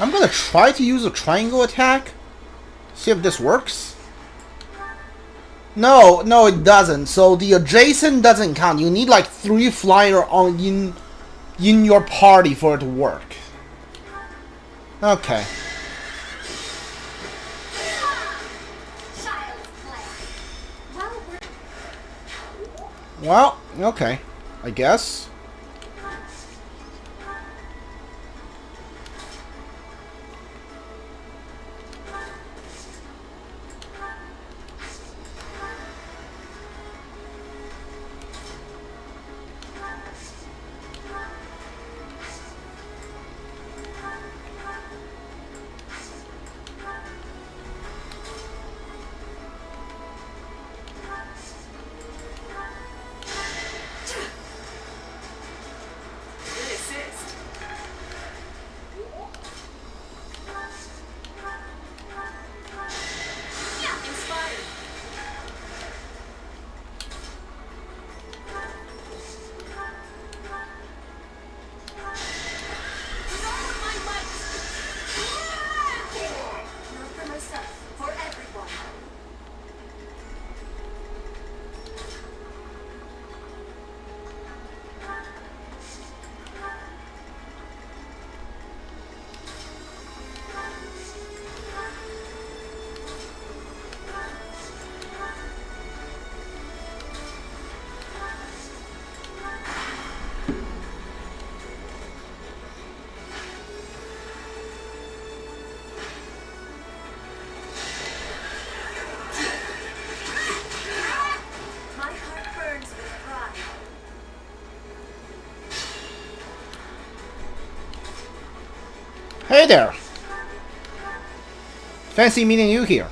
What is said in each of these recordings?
I'm gonna try to use a triangle attack. See if this works. No, it doesn't. So the adjacent doesn't count. You need like 3 flyer on in your party for it to work. Okay. Well, okay. I guess. Hey there! Fancy meeting you here.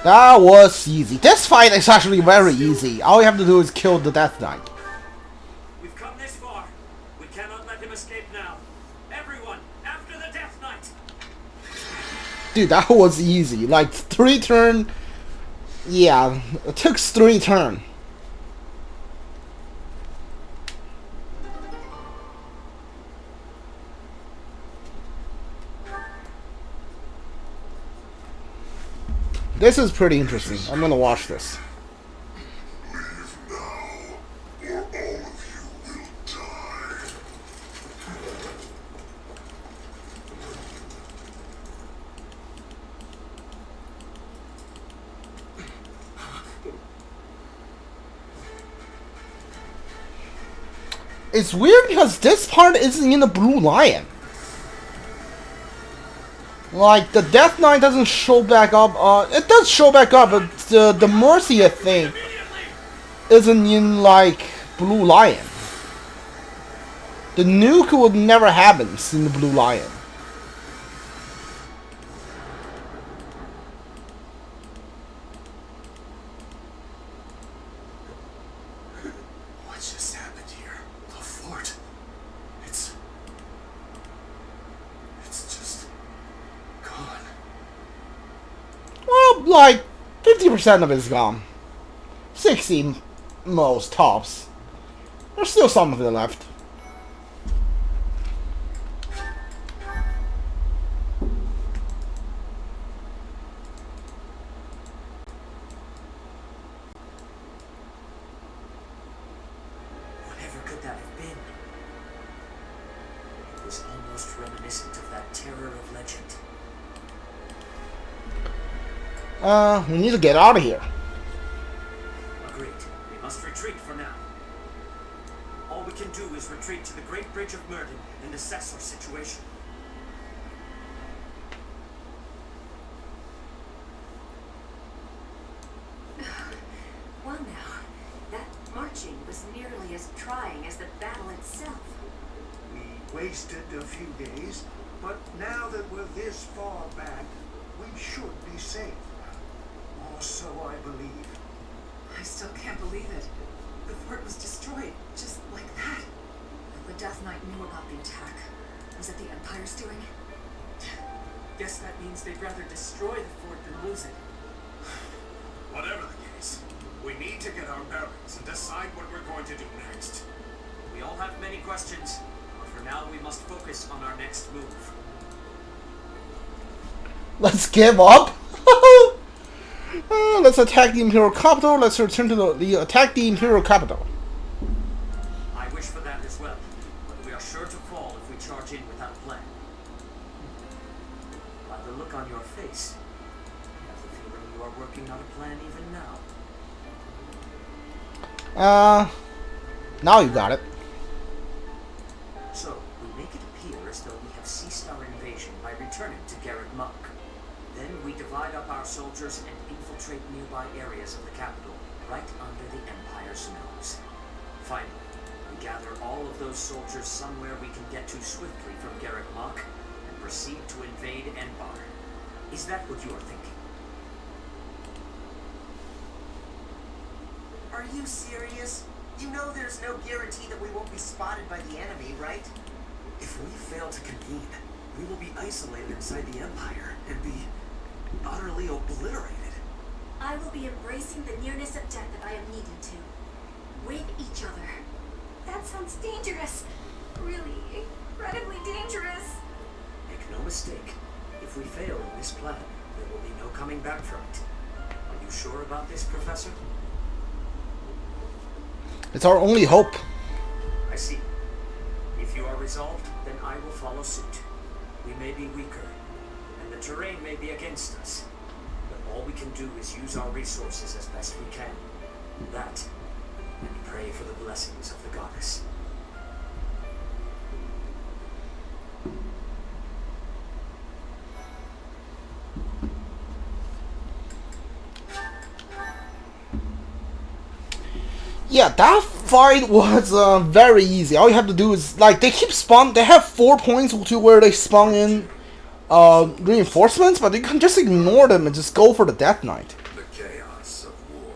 That was easy. This fight is actually very easy. All you have to do is kill the Death Knight. We've come this far. We cannot let him escape now. Everyone, after the Death Knight! Dude, that was easy. Like 3 turn. Yeah, it took 3 turn. This is pretty interesting. I'm gonna watch this. It's weird because this part isn't in the Blue Lion. Like, the Death Knight doesn't show back up. It does show back up, but the Mercy, I think, isn't in, like, Blue Lion. The nuke would never happen in the Blue Lion. What just happened here? The fort. It's just gone. Well, like, 50% of it's gone. 60 most tops. There's still some of it left. Whatever could that have been? It was almost reminiscent of that terror of legend. We need to get out of here. Agreed. We must retreat for now. All we can do is retreat to the Great Bridge of Murden and assess our situation. Well now, that marching was nearly as trying as the battle itself. We wasted a few days, but now that we're this far back, we should be safe. Or so I believe. I still can't believe it. The fort was destroyed, just like that. The Death Knight knew about the attack. Was it the Empire's doing? Guess that means they'd rather destroy the fort than lose it. Whatever the case, we need to get our bearings and decide what we're going to do next. We all have many questions, but for now we must focus on our next move. Let's give up. Let's attack the Imperial capital. Let's return to the attack the Imperial capital. I wish for that as well, but we are sure to fall if we charge in without a plan. By the look on your face, I have the feeling you are working on a plan even now. Now you got it. So, we make it appear as though we have ceased our invasion by returning to Garreg Mach. Then we divide up our soldiers and infiltrate nearby areas of the capital, right under the Empire's nose. Finally, we gather all of those soldiers somewhere we can get to swiftly from Garreg Mach and proceed to invade Enbar. Is that what you are thinking? Are you serious? You know there's no guarantee that we won't be spotted by the enemy, right? If we fail to convene, we will be isolated inside the Empire and be utterly obliterated. I will be embracing the nearness of death if I am needed to. With each other. That sounds dangerous. Really, incredibly dangerous. Make no mistake, if we fail in this plan, there will be no coming back from it. Are you sure about this, Professor? It's our only hope. I see. If you are resolved, then I will follow suit. We may be weaker, and the terrain may be against us, but all we can do is use our resources as best we can. That, and pray for the blessings of the goddess. Yeah, that fight was very easy. All you have to do is, like, they keep spawn. They have 4 points to where they spawn in reinforcements, but you can just ignore them and just go for the Death Knight. The chaos of war.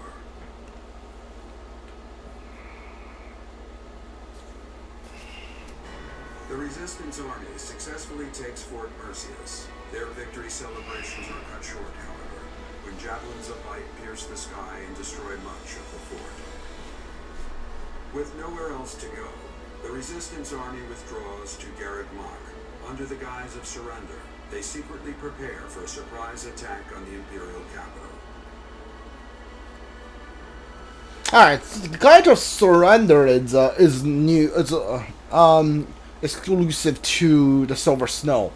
The Resistance Army successfully takes Fort Mercius. Their victory celebrations are cut short, however, when javelins of light pierce the sky and destroy much of the fort. With nowhere else to go, the Resistance Army withdraws to Garreg Mach. Under the guise of surrender, they secretly prepare for a surprise attack on the Imperial capital. Alright, the guide of surrender is new. It's exclusive to the Silver Snow.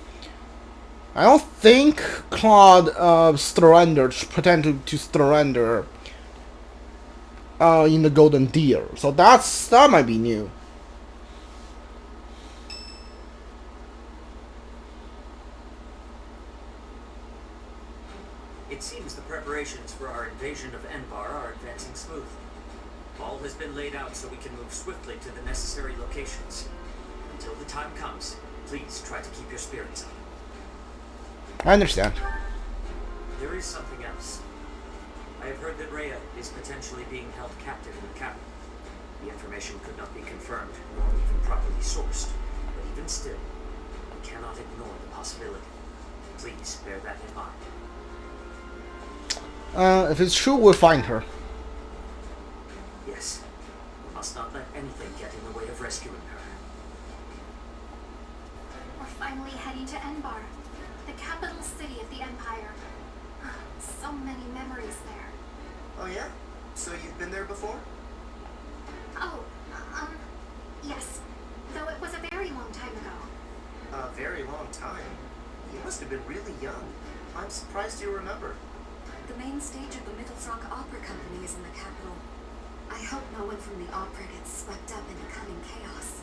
I don't think Claude pretended to surrender in the Golden Deer, so that might be new. It seems the preparations for our invasion of Enbar are advancing smoothly. All has been laid out so we can move swiftly to the necessary locations. Until the time comes, please try to keep your spirits up. I understand. There is something else. I have heard that Rhea is potentially being held captive in the capital. The information could not be confirmed, nor even properly sourced. But even still, we cannot ignore the possibility. Please bear that in mind. If it's true, we'll find her. Yes, we must not let anything get in the way of rescuing her. We're finally heading to Enbar, the capital city of the Empire. So many memories there. Oh yeah? So you've been there before? Oh, yes. Though it was a very long time ago. A very long time. You must have been really young. I'm surprised you remember. The main stage of the Middlesrock Opera Company is in the capital. I hope no one from the opera gets swept up in the coming chaos.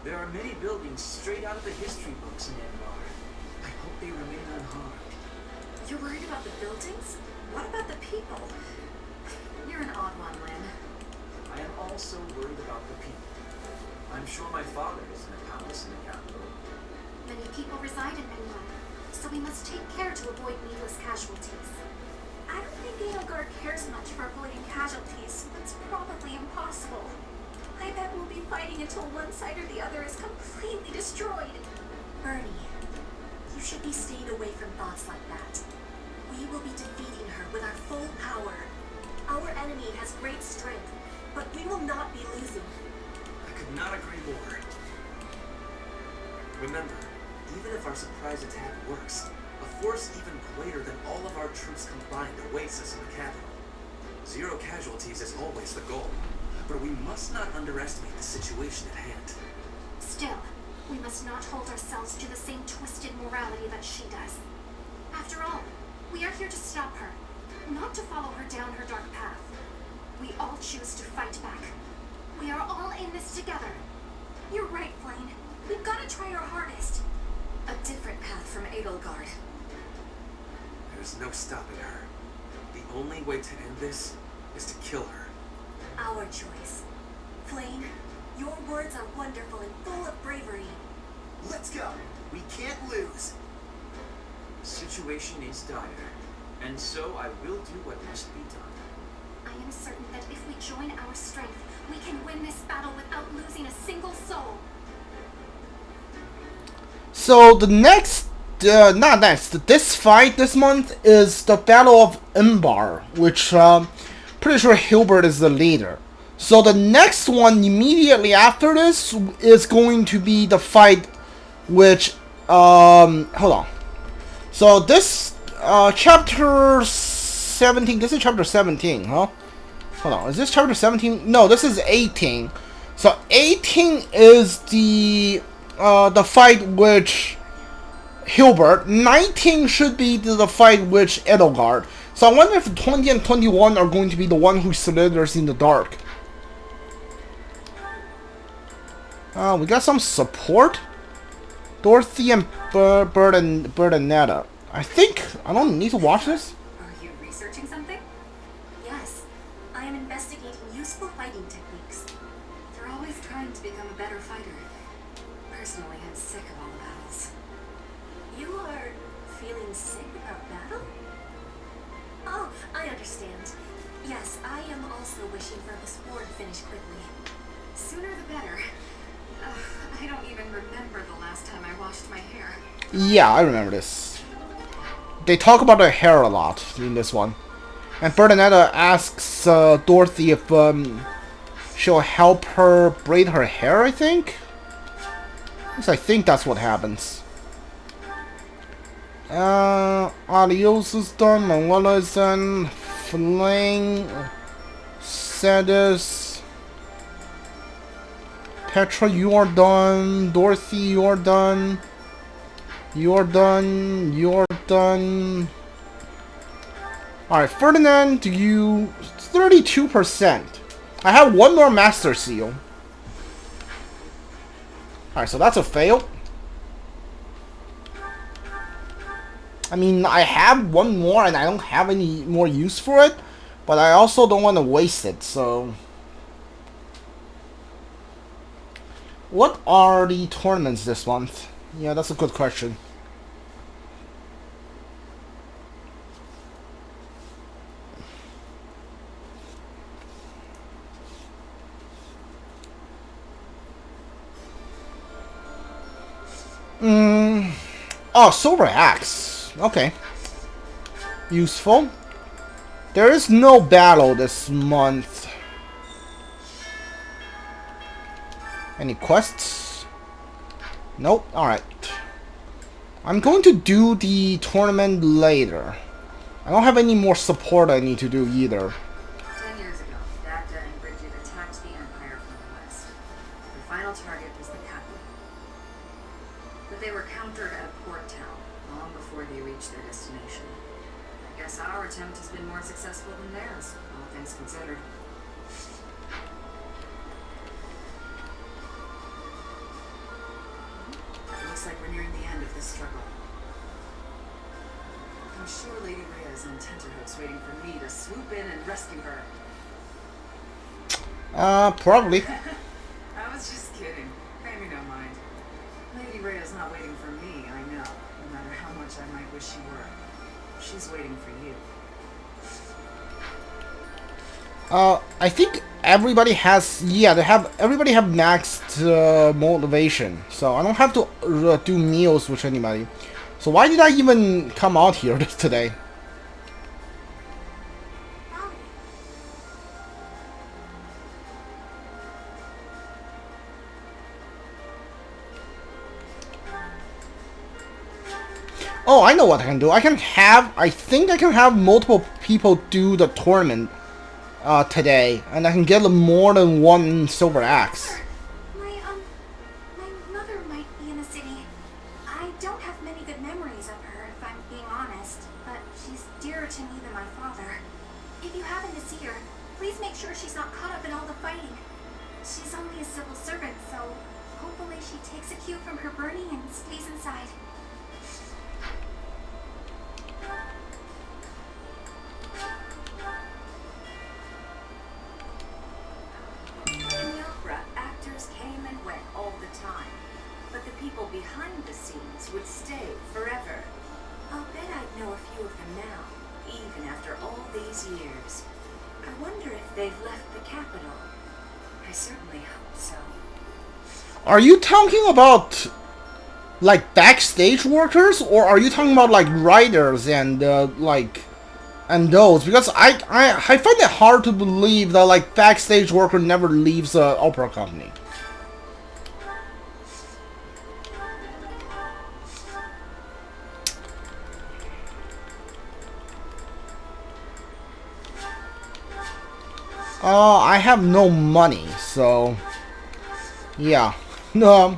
There are many buildings straight out of the history books in Enbar. I hope they remain unharmed. You're worried about the buildings? What about the people? You're an odd one, Lynn. I am also worried about the people. I'm sure my father is in a palace in the capital. Many people reside in Enbar, so we must take care to avoid needless casualties. I don't think Edelgard cares much for avoiding casualties. That's probably impossible. I bet we'll be fighting until one side or the other is completely destroyed. Bernie, you should be staying away from thoughts like that. We will be defeating her with our full power. Our enemy has great strength, but we will not be losing. I could not agree more. Remember, even if our surprise attack works, a force even greater than all of our troops combined awaits us in the capital. 0 casualties is always the goal, but we must not underestimate the situation at hand. Still, we must not hold ourselves to the same twisted morality that she does. After all, we are here to stop her, not to follow her down her dark path. We all choose to fight back. We are all in this together. You're right, Flame. We've got to try our hardest. A different path from Edelgard. There's no stopping her. The only way to end this is to kill her. Our choice. Flame, your words are wonderful and full of bravery. Let's go! We can't lose! The situation is dire, and so I will do what must be done. I am certain that if we join our strength, we can win this battle without losing a single soul. So the next, not next, this fight this month is the Battle of Embar, which pretty sure Hilbert is the leader. So the next one immediately after this is going to be the fight which, hold on. So this, chapter 17, this is chapter 17, huh? Hold on, is this chapter 17? No, this is 18. So 18 is the fight which Hilbert. 19 should be the fight which Edelgard. So I wonder if 20 and 21 are going to be the one who slithers in the dark. We got some support. Dorothy and Bert and Netta. I think I don't need to watch this. Are you researching something? Yes. I am investigating useful fighting techniques. They're always trying to become a better fighter. Personally, I'm sick of all the battles. You are feeling sick about battle? Oh, I understand. Yes, I am also wishing for this war to finish quickly. Sooner the better. I don't even remember the last time I washed my hair. Yeah, I remember this. They talk about her hair a lot in this one. And Bernadetta asks Dorothy if she'll help her braid her hair, I think? At least I think that's what happens. Adios is done, Manuela is done, Flame, Sadis, Petra, you are done, Dorothy, you're done, you're done, you're done. Alright, Ferdinand, you 32%. I have one more Master Seal. Alright, so that's a fail. I mean, I have one more and I don't have any more use for it, but I also don't want to waste it, so... What are the tournaments this month? Yeah, that's a good question. Oh, Silver Axe. Okay. Useful. There is no battle this month. Any quests? Nope. Alright. I'm going to do the tournament later. I don't have any more support I need to do either. 10 years ago, Dagda and Bridget attacked the Empire from the west. Their final target was the capital. But they were countered at a port town long before they reached their destination. I guess our attempt has been more successful than theirs, all things considered. Looks like we're nearing the end of this struggle. I'm sure Lady Rhea is on tenterhooks waiting for me to swoop in and rescue her. Probably. I was just kidding. Pay me no mind. Lady Rhea's not waiting for me, I know. No matter how much I might wish she were. She's waiting for you. I think everybody has, yeah, everybody have maxed motivation, so I don't have to do meals with anybody. So why did I even come out here today? Oh, I know what I can do. I think I can have multiple people do the tournament today, and I can get more than one silver axe. My mother might be in the city. I don't have many good memories of her, if I'm being honest, but she's dearer to me than my father. If you happen to see her, please make sure she's not caught up in all the fighting. She's only a civil servant, so hopefully she takes a cue from her burning and stays inside. In the opera, actors came and went all the time, but the people behind the scenes would stay forever. I'll bet I'd know a few of them now, even after all these years. I wonder if they've left the capital. I certainly hope so. Are you talking about like backstage workers, or are you talking about like writers and and those? Because I find it hard to believe that like backstage worker never leaves the opera company. I have no money, so yeah. No.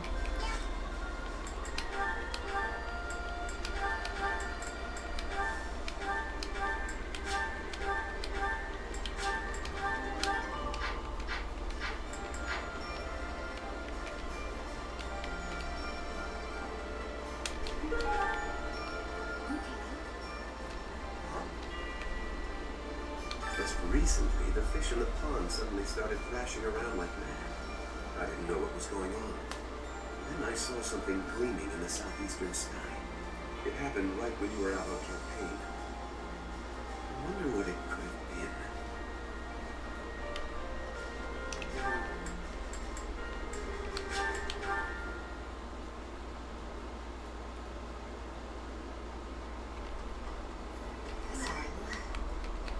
Just recently, the fish in the pond suddenly started thrashing around like mad. I didn't know what was going on. Then I saw something gleaming in the southeastern sky. It happened right when you were out on campaign. I wonder what it could have been.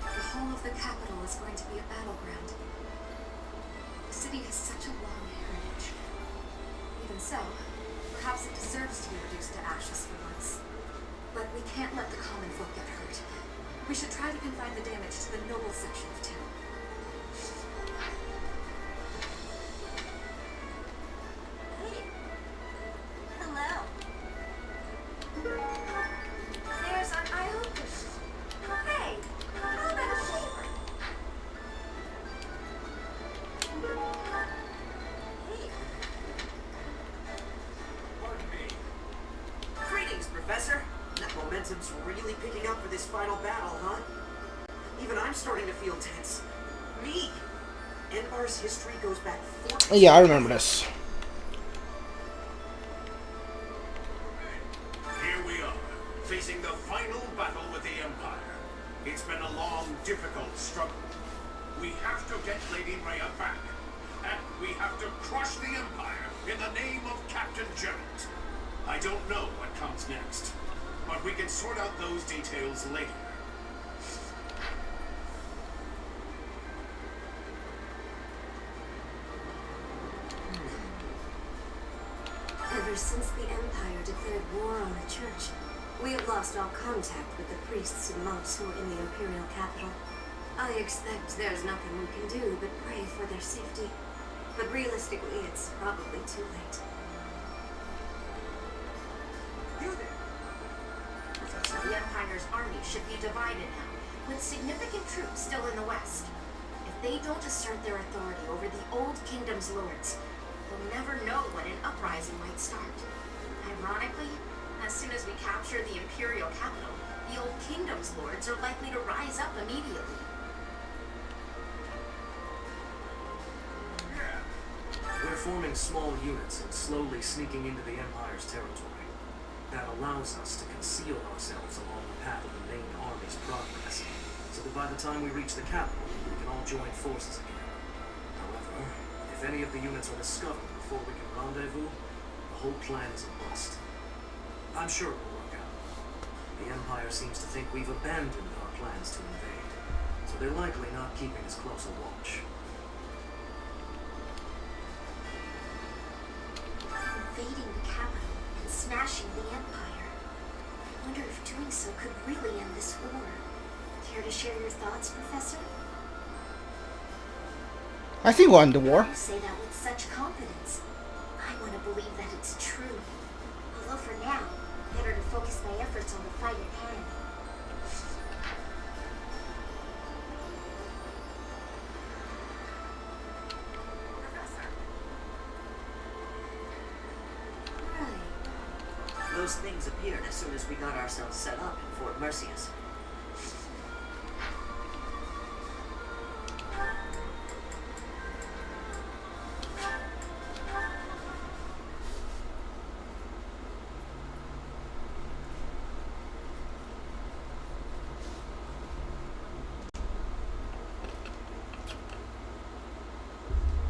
The whole of the capital is going to be a battleground. The city has such a long heritage. Even so, perhaps it deserves to be reduced to ashes for once. But we can't let the common folk get hurt. We should try to confine the damage to the noble section of town. Hello. There's an idol cushion. Hey, how about a flavor? Hey. Pardon me. Greetings, Professor. That momentum's really picking up for this final battle, huh? Even I'm starting to feel tense. Me! Enbar's history goes back 40 Yeah, I remember this. Here we are, facing the final battle with the Empire. It's been a long, difficult struggle. We have to get Lady Rhea back. And we have to crush the Empire in the name of Captain Gerald. I don't know what comes next, but we can sort out those details later. Ever since the Empire declared war on the Church, we have lost all contact with the priests and monks who are in the Imperial capital. I expect there's nothing we can do but pray for their safety. But realistically, it's probably too late. You there. Professor, the Empire's army should be divided now, with significant troops still in the west. If they don't assert their authority over the Old Kingdom's lords, we'll never know when an uprising might start. Ironically, as soon as we capture the Imperial capital, the Old Kingdom's lords are likely to rise up immediately. We're forming small units and slowly sneaking into the Empire's territory. That allows us to conceal ourselves along the path of the main army's progress, so so that by the time we reach the capital, we can all join forces again. However, if any of the units are discovered before we can rendezvous, the whole plan is a bust. I'm sure it will work out. The Empire seems to think we've abandoned our plans to invade, so they're likely not keeping as close a watch. Invading the capital and smashing the Empire. I wonder if doing so could really end this war. Care to share your thoughts, Professor? I think we'll end the war. You say that with such confidence. I want to believe that it's true. Although for now, better to focus my efforts on the fight at hand. Those things appeared as soon as we got ourselves set up in Fort Mercius.